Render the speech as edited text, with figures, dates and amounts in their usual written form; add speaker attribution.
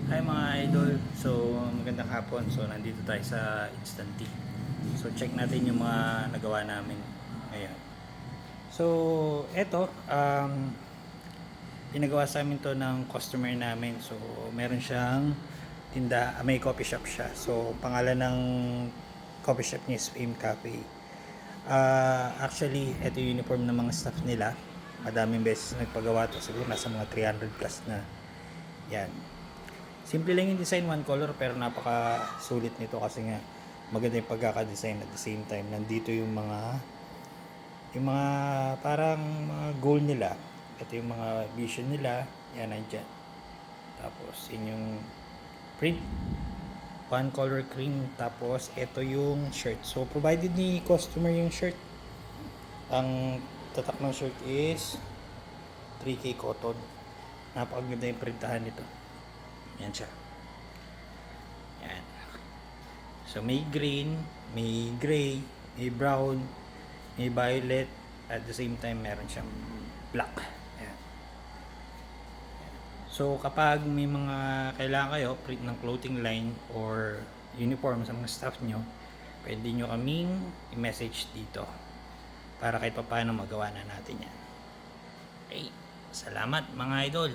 Speaker 1: Hi mga idol, so magandang hapon. So nandito tayo sa Instant Tea. So check natin yung mga nagawa namin ngayon. So eto, pinagawa sa amin to ng customer namin. So meron siyang tinda, may coffee shop siya. So pangalan ng coffee shop niya is Fame Cafe. Actually, ito yung uniform ng mga staff nila. Madaming beses nagpagawa to, siguro nasa mga 300 plus na. Yan. Simple lang yung design, one color, pero napaka sulit nito kasi nga maganda yung pagkaka-design at the same time nandito yung mga parang mga goal nila. Ito yung mga vision nila, yan nandiyan. Tapos yun yung print, one color cream, tapos ito yung shirt. So provided ni customer yung shirt. Ang tatak ng shirt is 3K cotton. Napakaganda yung printahan nito. Yan siya. Yan. So may green, may gray, may brown, may violet, at the same time meron siyang black. Yan. So kapag may mga kailangan kayo print ng clothing line or uniform sa mga staff nyo, pwede nyo kaming i-message dito para kahit paano magawa na natin yan. Okay, salamat mga idol.